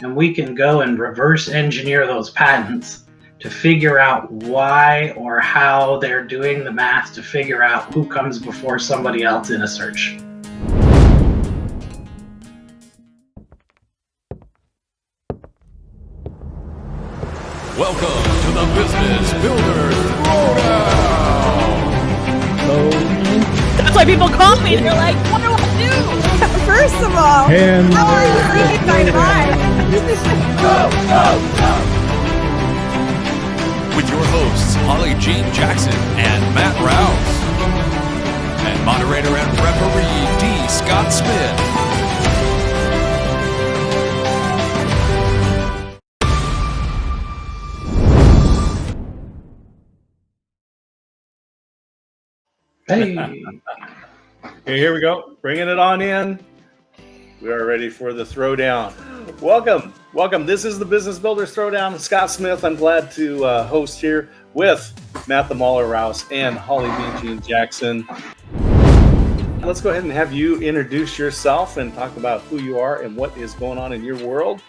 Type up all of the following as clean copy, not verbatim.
and we can go and reverse engineer those patents to figure out why or how they're doing the math to figure out who comes before somebody else in a search. Welcome to the Business Builder Throwdown. That's why people call me. They're like, what do I do? First of all, how are you reading my mind? With your hosts, Holly Jean Jackson and Matt Rouse. And moderator and referee, D. Scott Smith. Hey. Okay, here we go. Bringing it on in. We are ready for the throwdown. Welcome. This is the Business Builders Throwdown. Scott Smith. I'm glad to host here with Matt the Mauler Rouse and Holly Jean Jackson. Let's go ahead and have you introduce yourself and talk about who you are and what is going on in your world.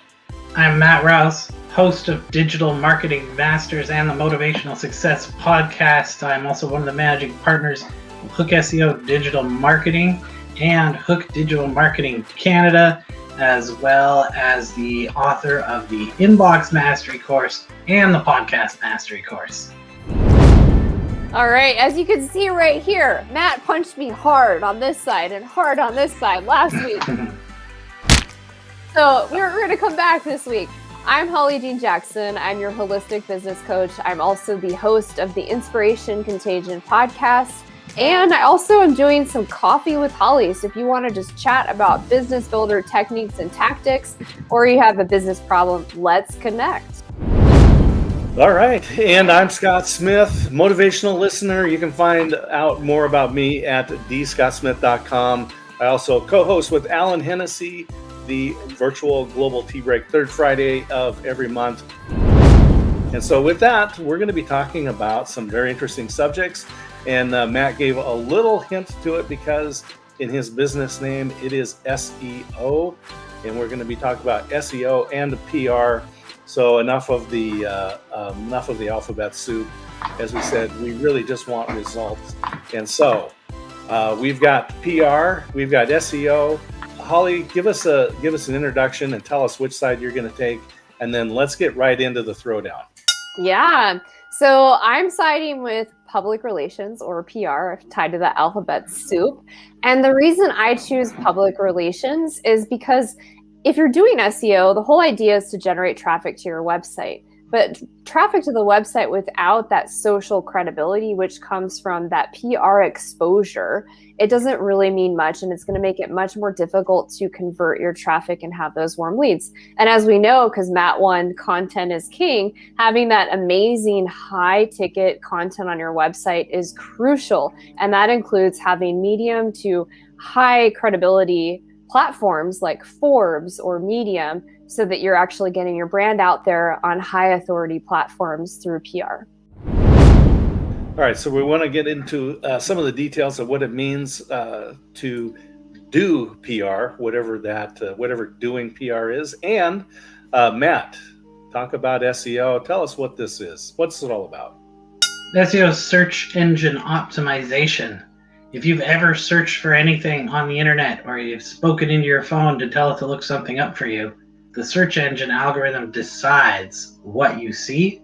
I'm Matt Rouse, host of Digital Marketing Masters and the Motivational Success Podcast. I'm also one of the managing partners of Hook SEO Digital Marketing and Hook Digital Marketing Canada, as well as the author of the Inbox Mastery course and the Podcast Mastery course. All right, as you can see right here, Matt punched me hard on this side and hard on this side last week. So we're going to come back this week. I'm Holly Jean Jackson. I'm your holistic business coach. I'm also the host of the Inspiration Contagion podcast. And I also am doing some coffee with Holly. So if you want to just chat about business builder techniques and tactics, or you have a business problem, let's connect. All right. And I'm Scott Smith, motivational listener. You can find out more about me at dscottsmith.com. I also co-host with Alan Hennessy, the virtual global tea break, third Friday of every month. And so with that, we're going to be talking about some very interesting subjects. And Matt gave a little hint to it because in his business name, it is S.E.O. And we're going to be talking about S.E.O. and PR. So enough of the alphabet soup. As we said, we really just want results. And so we've got PR, we've got S.E.O. Holly, give us an introduction and tell us which side you're going to take, and then let's get right into the throwdown. Yeah. So I'm siding with public relations, or PR, tied to the alphabet soup. And the reason I choose public relations is because if you're doing SEO, the whole idea is to generate traffic to your website. But traffic to the website without that social credibility, which comes from that PR exposure, it doesn't really mean much, and it's going to make it much more difficult to convert your traffic and have those warm leads. And as we know, because Matt won content is king, having that amazing high ticket content on your website is crucial. And that includes having medium to high credibility platforms like Forbes or Medium, so that you're actually getting your brand out there on high authority platforms through PR. All right, so we want to get into some of the details of what it means to do PR, whatever doing PR is. And Matt, talk about SEO. Tell us what this is. What's it all about? SEO is search engine optimization. If you've ever searched for anything on the internet or you've spoken into your phone to tell it to look something up for you, the search engine algorithm decides what you see.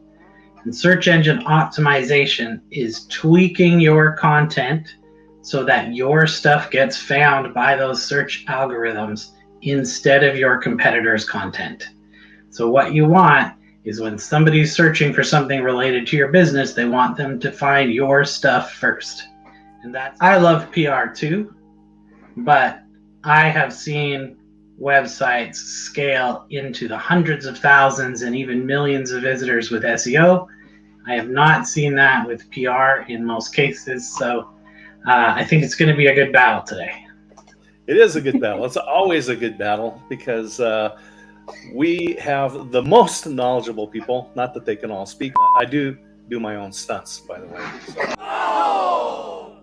And search engine optimization is tweaking your content so that your stuff gets found by those search algorithms instead of your competitors' content. So what you want is when somebody's searching for something related to your business, they want them to find your stuff first. And I love PR too, but I have seen websites scale into the hundreds of thousands and even millions of visitors with SEO. I have not seen that with PR in most cases. So I think it's going to be a good battle today. It is a good battle. It's always a good battle because we have the most knowledgeable people. Not that they can all speak. I do my own stunts, by the way. So.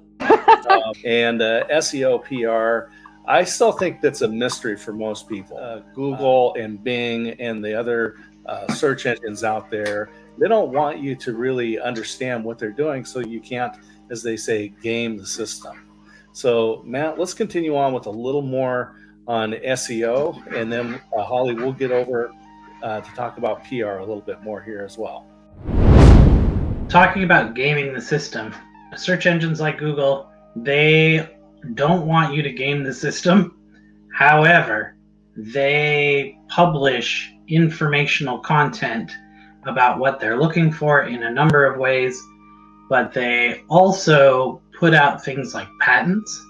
And SEO PR, I still think that's a mystery for most people. Google and Bing and the other search engines out there, they don't want you to really understand what they're doing, so you can't, as they say, game the system. So, Matt, let's continue on with a little more on SEO, and then Holly, we'll get over to talk about PR a little bit more here as well. Talking about gaming the system, search engines like Google, they don't want you to game the system. However, they publish informational content about what they're looking for in a number of ways, but they also put out things like patents,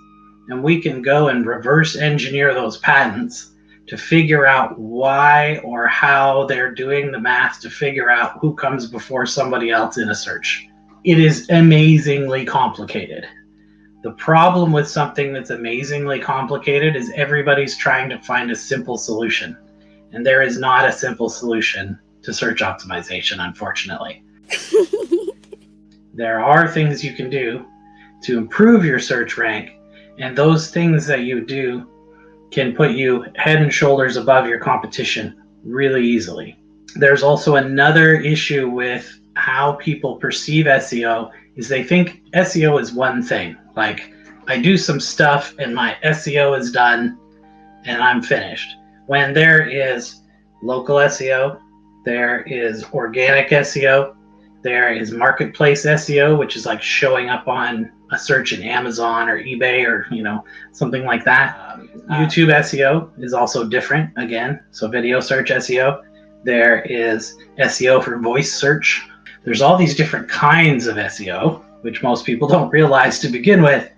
and we can go and reverse engineer those patents to figure out why or how they're doing the math to figure out who comes before somebody else in a search. It is amazingly complicated. The problem with something that's amazingly complicated is everybody's trying to find a simple solution. And there is not a simple solution to search optimization, unfortunately. There are things you can do to improve your search rank, and those things that you do can put you head and shoulders above your competition really easily. There's also another issue with how people perceive SEO is they think SEO is one thing. Like, I do some stuff and my SEO is done and I'm finished. When there is local SEO, there is organic SEO, there is marketplace SEO, which is like showing up on a search in Amazon or eBay or, something like that. YouTube SEO is also different again. So video search SEO. There is SEO for voice search. There's all these different kinds of SEO, which most people don't realize to begin with.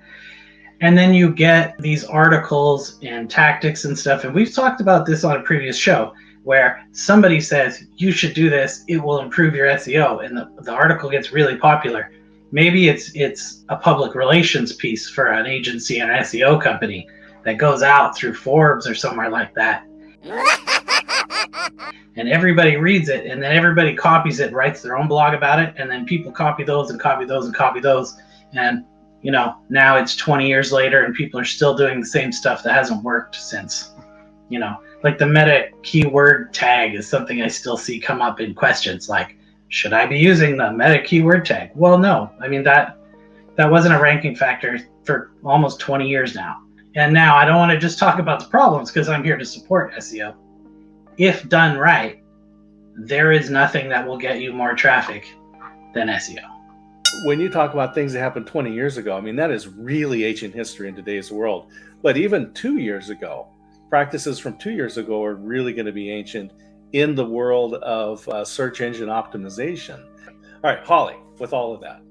And then you get these articles and tactics and stuff. And we've talked about this on a previous show where somebody says, you should do this, it will improve your SEO. And the article gets really popular. Maybe it's a public relations piece for an agency and an SEO company that goes out through Forbes or somewhere like that. And everybody reads it, and then everybody copies it, writes their own blog about it, and then people copy those and copy those and copy those. And, now it's 20 years later and people are still doing the same stuff that hasn't worked since, like the meta keyword tag is something I still see come up in questions like, should I be using the meta keyword tag? Well, no. I mean, that wasn't a ranking factor for almost 20 years now. And now I don't want to just talk about the problems because I'm here to support SEO. If done right, there is nothing that will get you more traffic than SEO. When you talk about things that happened 20 years ago, I mean, that is really ancient history in today's world. But even 2 years ago, practices from 2 years ago are really going to be ancient in the world of search engine optimization. All right, Holly, with all of that.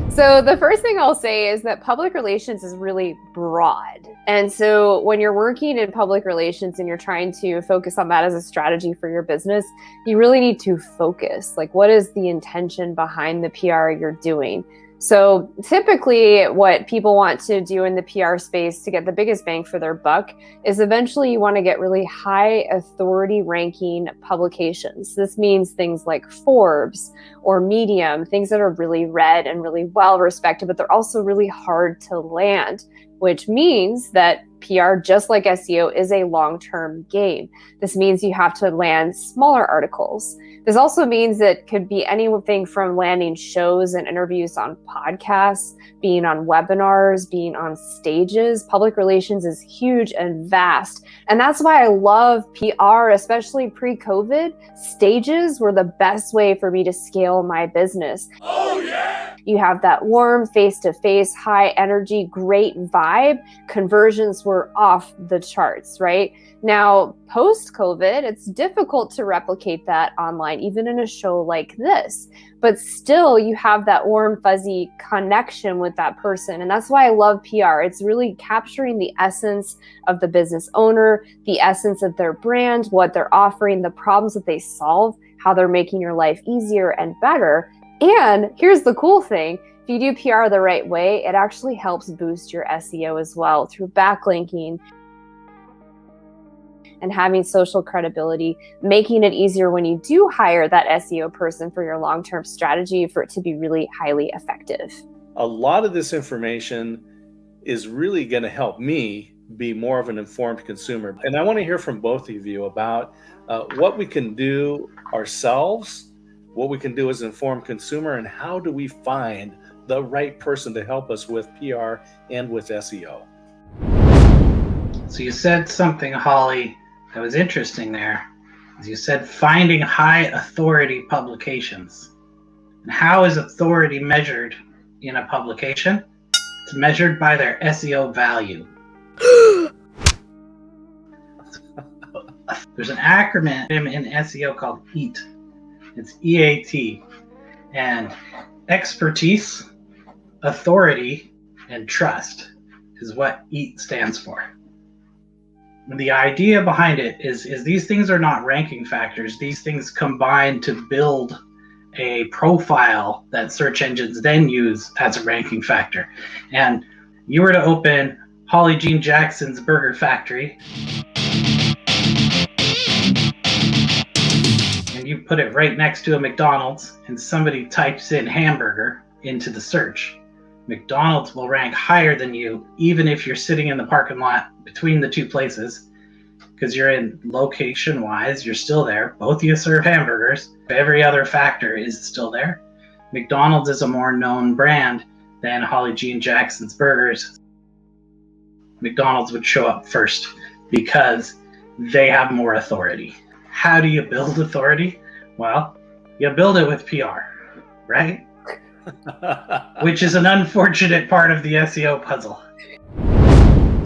So the first thing I'll say is that public relations is really broad. And so when you're working in public relations and you're trying to focus on that as a strategy for your business, you really need to focus. Like, what is the intention behind the PR you're doing? So typically what people want to do in the PR space to get the biggest bang for their buck is eventually you want to get really high authority ranking publications. This means things like Forbes or Medium, things that are really read and really well respected, but they're also really hard to land, which means that PR, just like SEO, is a long-term game. This means you have to land smaller articles. This also means it could be anything from landing shows and interviews on podcasts, being on webinars, being on stages. Public relations is huge and vast. And that's why I love PR, especially pre-COVID. Stages were the best way for me to scale my business. Oh, yeah! You have that warm, face-to-face, high energy, great vibe. Conversions were off the charts, right? Now, post-COVID, it's difficult to replicate that online, even in a show like this. But still, you have that warm, fuzzy connection with that person. And that's why I love PR. It's really capturing the essence of the business owner, the essence of their brand, what they're offering, the problems that they solve, how they're making your life easier and better. And here's the cool thing. If you do PR the right way, it actually helps boost your SEO as well through backlinking and having social credibility, making it easier when you do hire that SEO person for your long-term strategy for it to be really highly effective. A lot of this information is really going to help me be more of an informed consumer. And I want to hear from both of you about what we can do ourselves, what we can do as an informed consumer, and how do we find the right person to help us with PR and with SEO. So you said something, Holly, that was interesting there. You said finding high authority publications. And how is authority measured in a publication? It's measured by their SEO value. There's an acronym in SEO called EAT. It's EAT. And expertise, authority, and trust is what EAT stands for. The idea behind it is these things are not ranking factors. These things combine to build a profile that search engines then use as a ranking factor. And you were to open Holly Jean Jackson's Burger Factory and you put it right next to a McDonald's and somebody types in hamburger into the search, McDonald's will rank higher than you, even if you're sitting in the parking lot between the two places, because you're in location-wise, you're still there. Both of you serve hamburgers. Every other factor is still there. McDonald's is a more known brand than Holly Jean Jackson's Burgers. McDonald's would show up first because they have more authority. How do you build authority? Well, you build it with PR, right? Which is an unfortunate part of the SEO puzzle.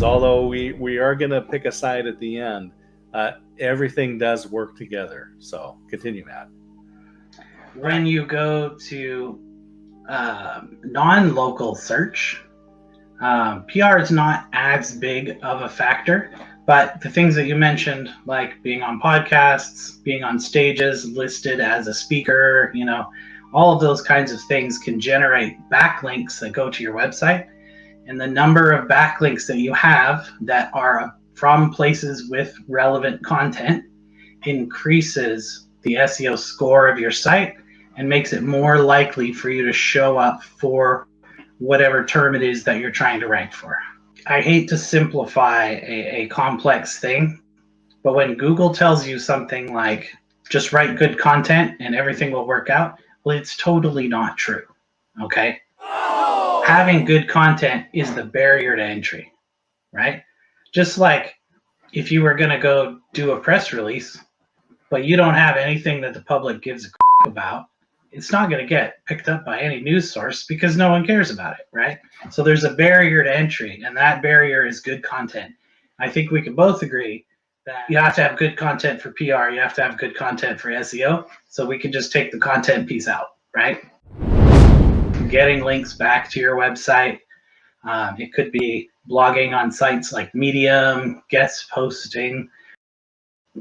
Although we are going to pick a side at the end, everything does work together. So continue, Matt. When you go to non-local search, PR is not as big of a factor, but the things that you mentioned, like being on podcasts, being on stages, listed as a speaker, all of those kinds of things can generate backlinks that go to your website. And the number of backlinks that you have that are from places with relevant content increases the SEO score of your site and makes it more likely for you to show up for whatever term it is that you're trying to rank for. I hate to simplify a complex thing, but when Google tells you something like, just write good content and everything will work out, well, it's totally not true, okay? Having good content is the barrier to entry, right? Just like if you were going to go do a press release, but you don't have anything that the public gives a about, it's not going to get picked up by any news source because no one cares about it, right? So there's a barrier to entry, and that barrier is good content. I think we can both agree that you have to have good content for PR, you have to have good content for SEO, so we can just take the content piece out, right? Getting links back to your website. It could be blogging on sites like Medium, guest posting.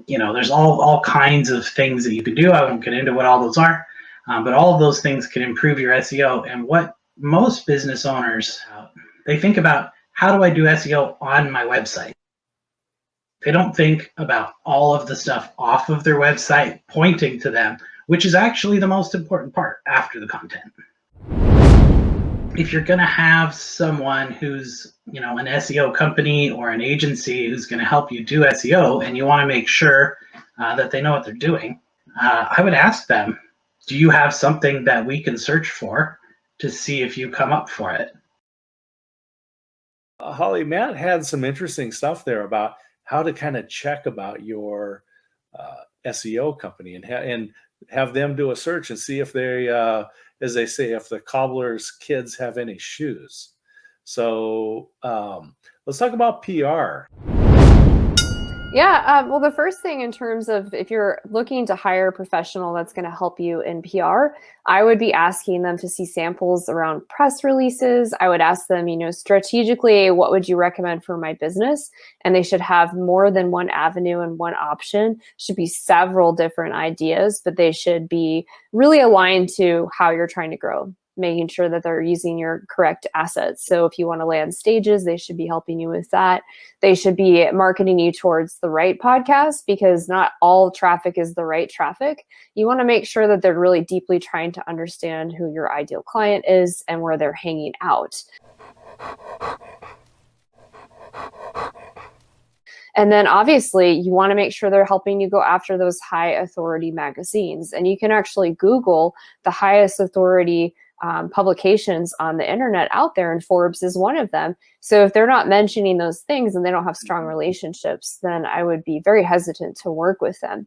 There's all kinds of things that you can do. I won't get into what all those are, but all of those things can improve your SEO. And what most business owners, they think about, how do I do SEO on my website? They don't think about all of the stuff off of their website pointing to them, which is actually the most important part after the content. If you're going to have someone who's, an SEO company or an agency who's going to help you do SEO, and you want to make sure that they know what they're doing, I would ask them, do you have something that we can search for to see if you come up for it? Holly, Matt had some interesting stuff there about how to kind of check about your SEO company and have them do a search and see if they, as they say, if the cobbler's kids have any shoes. So let's talk about PR. Yeah, well, the first thing in terms of if you're looking to hire a professional that's going to help you in PR, I would be asking them to see samples around press releases. I would ask them, strategically, what would you recommend for my business? And they should have more than one avenue and one option. Should be several different ideas, but they should be really aligned to how you're trying to grow, making sure that they're using your correct assets. So if you want to land stages, they should be helping you with that. They should be marketing you towards the right podcast, because not all traffic is the right traffic. You want to make sure that they're really deeply trying to understand who your ideal client is and where they're hanging out. And then obviously you want to make sure they're helping you go after those high authority magazines. And you can actually Google the highest authority publications on the internet out there, and Forbes is one of them. So if they're not mentioning those things and they don't have strong relationships, then I would be very hesitant to work with them.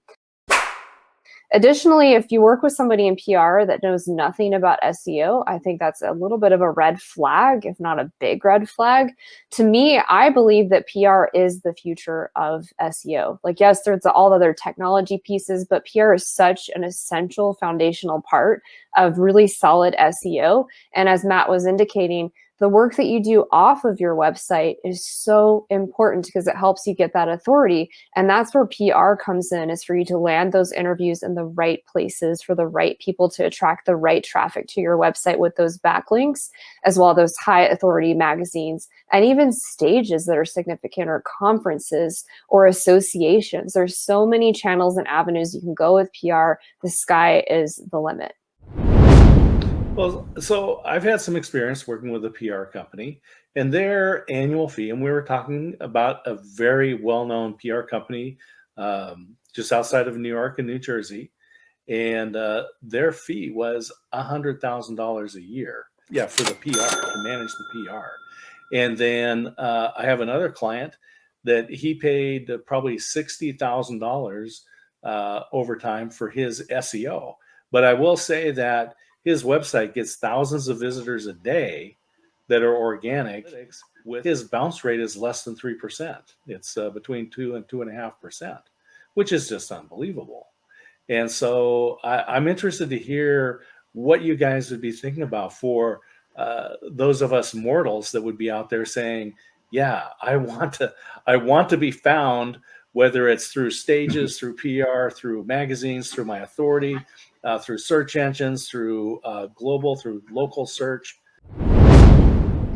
Additionally, if you work with somebody in PR that knows nothing about SEO, I think that's a little bit of a red flag, if not a big red flag. To me, I believe that PR is the future of SEO. Like, yes, there's all other technology pieces, but PR is such an essential foundational part of really solid SEO. And as Matt was indicating, the work that you do off of your website is so important because it helps you get that authority. And that's where PR comes in, is for you to land those interviews in the right places for the right people to attract the right traffic to your website with those backlinks, as well as those high authority magazines and even stages that are significant, or conferences or associations. There's so many channels and avenues you can go with PR. The sky is the limit. Well, so I've had some experience working with a PR company, and their annual fee, and we were talking about a very well-known PR company just outside of New York and New Jersey, and their fee was $100,000 a year. Yeah, for the PR, to manage the PR. And then I have another client that he paid probably $60,000 over time for his SEO. But I will say that his website gets thousands of visitors a day that are organic. With his bounce rate is less than 3%. It's between 2 and 2.5%, which is just unbelievable. And so I'm interested to hear what you guys would be thinking about for those of us mortals that would be out there saying, yeah, I want to be found, whether it's through stages, through PR, through magazines, through my authority, through search engines, through global, through local search.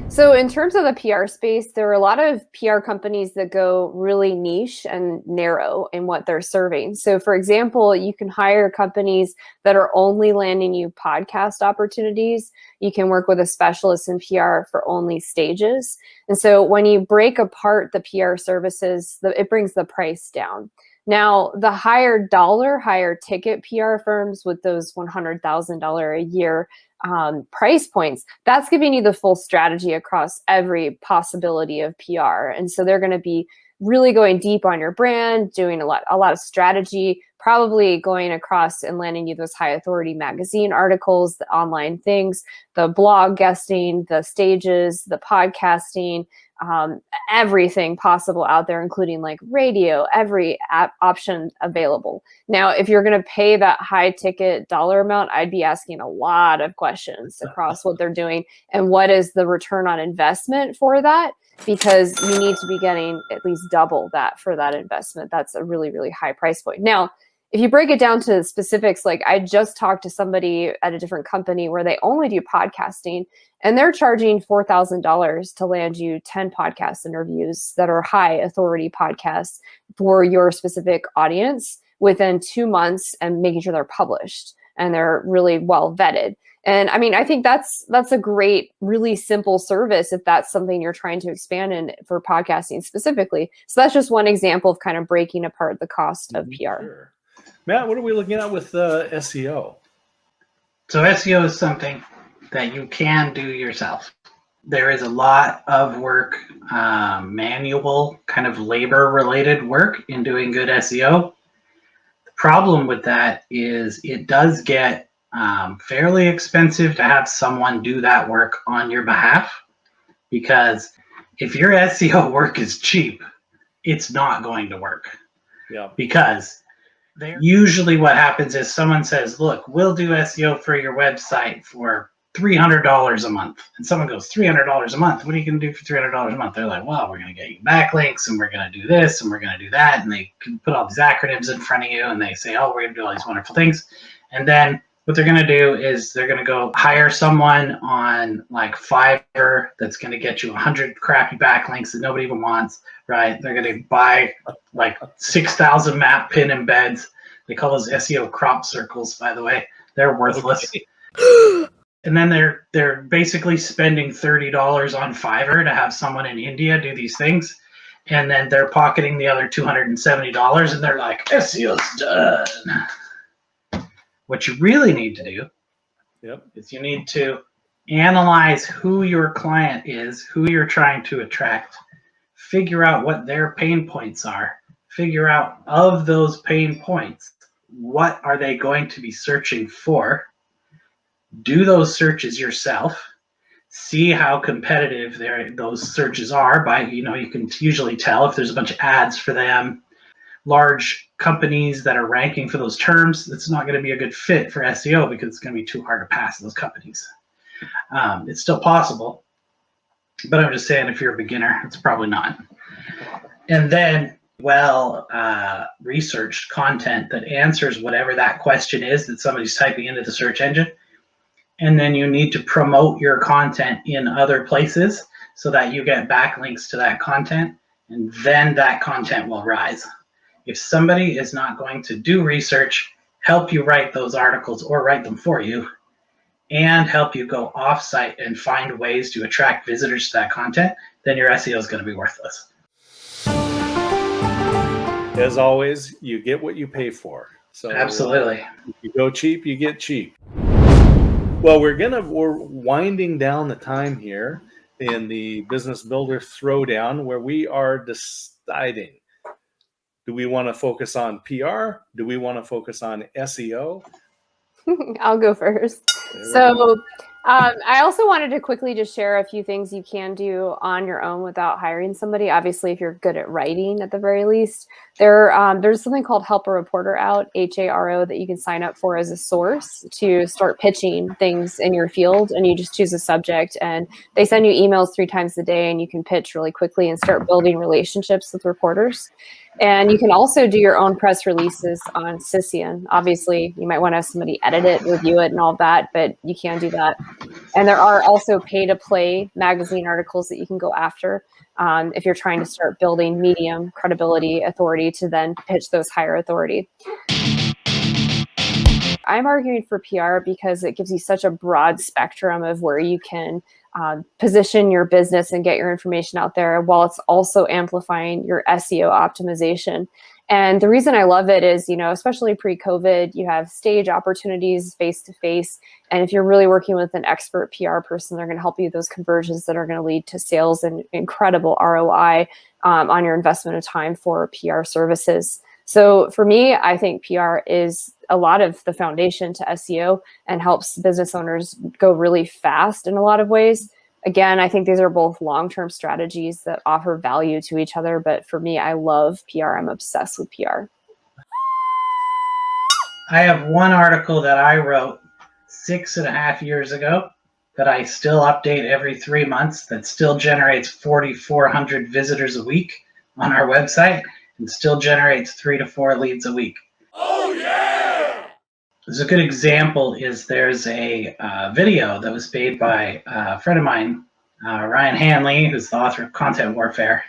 So in terms of the PR space, there are a lot of PR companies that go really niche and narrow in what they're serving. So for example, you can hire companies that are only landing you podcast opportunities. You can work with a specialist in PR for only stages. And so when you break apart the PR services, it brings the price down. Now, the higher dollar, higher ticket PR firms with those $100,000 a year price points, that's giving you the full strategy across every possibility of PR. And so they're going to be really going deep on your brand, doing a lot of strategy, probably going across and landing you those high authority magazine articles, the online things, the blog guesting, the stages, the podcasting, everything possible out there, including like radio, every option available. Now, if you're going to pay that high ticket dollar amount, I'd be asking a lot of questions across what they're doing and what is the return on investment for that, because you need to be getting at least double that for that investment. That's a really, really high price point. Now, if you break it down to specifics, like I just talked to somebody at a different company where they only do podcasting, and they're charging $4,000 to land you 10 podcast interviews that are high authority podcasts for your specific audience within 2 months, and making sure they're published and they're really well vetted. And I mean, I think that's a great, really simple service if that's something you're trying to expand in for podcasting specifically. So that's just one example of kind of breaking apart the cost of PR. Sure. Matt, what are we looking at with SEO? So SEO is something that you can do yourself. There is a lot of work, manual, kind of labor-related work in doing good SEO. The problem with that is it does get fairly expensive to have someone do that work on your behalf, because if your SEO work is cheap, it's not going to work. Yeah. Because usually what happens is someone says, look, we'll do SEO for your website for $300 a month. And someone goes, $300 a month? What are you going to do for $300 a month? They're like, well, we're going to get you backlinks, and we're going to do this, and we're going to do that. And they can put all these acronyms in front of you, and they say, oh, we're going to do all these wonderful things. And then what they're going to do is they're going to go hire someone on like Fiverr that's going to get you 100 crappy backlinks that nobody even wants, right? They're going to buy like 6,000 map pin embeds. They call those SEO crop circles, by the way. They're worthless. Okay. And then they're basically spending $30 on Fiverr to have someone in India do these things. and then they're pocketing the other $270, and they're like, SEO's done. What you really need to do is you need to analyze who your client is, who you're trying to attract, figure out what their pain points are, figure out of those pain points, what are they going to be searching for, do those searches yourself, see how competitive those searches are by, you can usually tell if there's a bunch of ads for them. Large companies that are ranking for those terms, it's not going to be a good fit for SEO because it's going to be too hard to pass those companies. It's still possible, but I'm just saying if you're a beginner, it's probably not. And then researched content that answers whatever that question is that somebody's typing into the search engine. And then you need to promote your content in other places so that you get backlinks to that content, and then that content will rise. If somebody is not going to do research, help you write those articles or write them for you, and help you go off-site and find ways to attract visitors to that content, then your SEO is going to be worthless. As always, you get what you pay for. So absolutely. If you go cheap, you get cheap. Well, we're winding down the time here in the Business Builder Throwdown, where we are deciding, do we want to focus on PR? Do we want to focus on SEO? I'll go first. So I also wanted to quickly just share a few things you can do on your own without hiring somebody. Obviously, if you're good at writing at the very least, there's something called Help a Reporter Out, HARO, that you can sign up for as a source to start pitching things in your field. And you just choose a subject and they send you emails 3 times a day and you can pitch really quickly and start building relationships with reporters. And you can also do your own press releases on Sisian. Obviously, you might want to have somebody edit it, review it, and all that, but you can do that. And there are also pay-to-play magazine articles that you can go after if you're trying to start building medium credibility, authority to then pitch those higher authority. I'm arguing for PR because it gives you such a broad spectrum of where you can position your business and get your information out there while it's also amplifying your SEO optimization. And the reason I love it is, especially pre-COVID, you have stage opportunities face-to-face. And if you're really working with an expert PR person, they're going to help you with those conversions that are going to lead to sales and incredible ROI on your investment of time for PR services. So for me, I think PR is a lot of the foundation to SEO and helps business owners go really fast in a lot of ways. Again, I think these are both long-term strategies that offer value to each other. But for me, I love PR. I'm obsessed with PR. I have one article that I wrote 6.5 years ago that I still update every 3 months that still generates 4,400 visitors a week on our website and still generates 3 to 4 leads a week. Oh, yeah! There's a good example is there's a video that was made by a friend of mine, Ryan Hanley, who's the author of Content Warfare.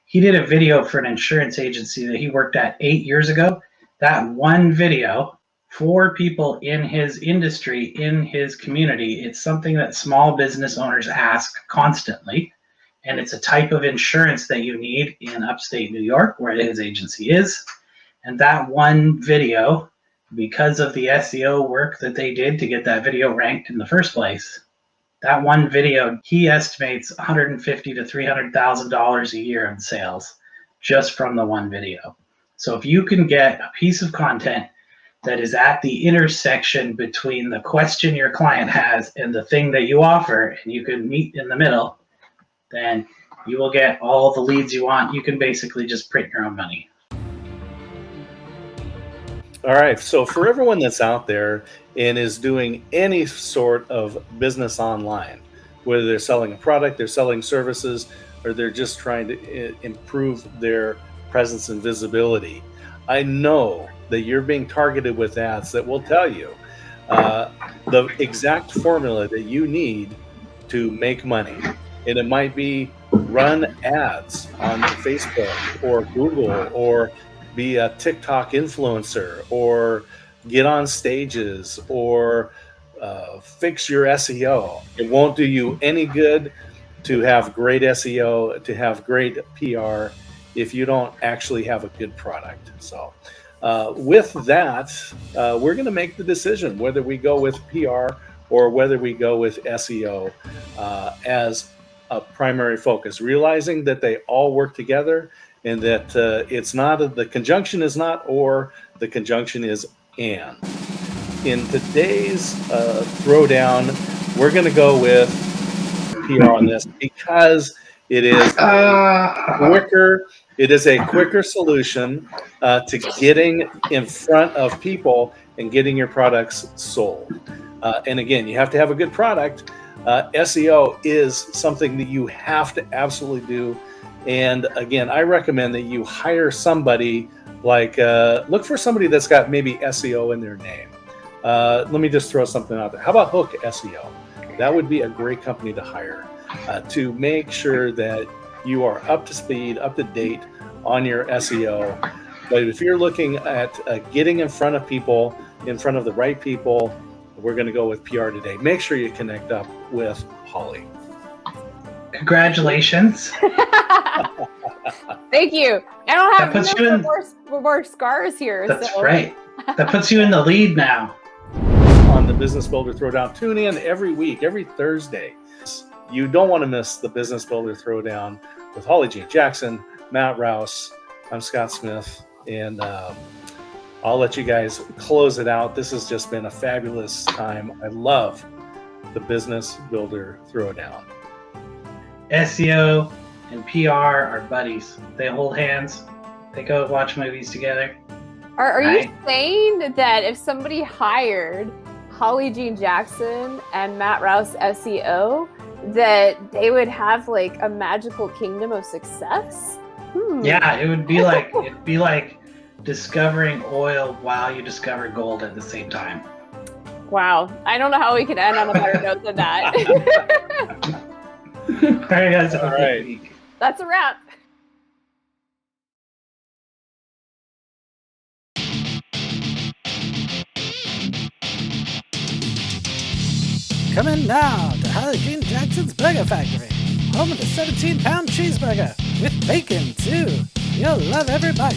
He did a video for an insurance agency that he worked at 8 years ago. That one video for people in his industry, in his community, it's something that small business owners ask constantly. And it's a type of insurance that you need in upstate New York, where his agency is. And that one video, because of the SEO work that they did to get that video ranked in the first place, that one video, he estimates $150,000 to $300,000 a year in sales just from the one video. So if you can get a piece of content that is at the intersection between the question your client has and the thing that you offer, and you can meet in the middle, then you will get all the leads you want. You can basically just print your own money. All right. So for everyone that's out there and is doing any sort of business online, whether they're selling a product, they're selling services, or they're just trying to improve their presence and visibility, I know that you're being targeted with ads that will tell you the exact formula that you need to make money. And it might be run ads on Facebook or Google, or be a TikTok influencer, or get on stages, or fix your SEO. It won't do you any good to have great SEO, to have great PR, if you don't actually have a good product. So with that, we're going to make the decision whether we go with PR or whether we go with SEO as a primary focus, realizing that they all work together and that it's not, the conjunction is not or, the conjunction is and. In today's throwdown, we're going to go with PR on this because it is quicker. It is a quicker solution to getting in front of people and getting your products sold. And again, you have to have a good product. SEO is something that you have to absolutely do. And again, I recommend that you hire somebody like, look for somebody that's got maybe SEO in their name. Let me just throw something out there. How about Hook SEO? That would be a great company to hire to make sure that you are up to speed, up to date on your SEO. But if you're looking at getting in front of people, in front of the right people, we're going to go with PR today. Make sure you connect up with Holly. Congratulations. Thank you. I don't have That puts you in- more scars here. That's so. right. That puts you in the lead now. On the Business Builder Throwdown, tune in every week, every Thursday. You don't want to miss the Business Builder Throwdown with Holly Jean Jackson, Matt Rouse. I'm Scott Smith, and I'll let you guys close it out. This has just been a fabulous time. I love the Business Builder Throwdown. SEO and PR are buddies. They hold hands. They go watch movies together. Are you Right. saying that if somebody hired Holly Jean Jackson and Matt Rouse SEO, that they would have like a magical kingdom of success? Yeah, it'd be like discovering oil while you discover gold at the same time. Wow. I don't know how we could end on a better note than that. All right, guys. Have a All good right. week. That's a wrap. Coming now to Holly Jean Jackson's Burger Factory, home of the 17-pound cheeseburger with bacon too. You'll love every bite.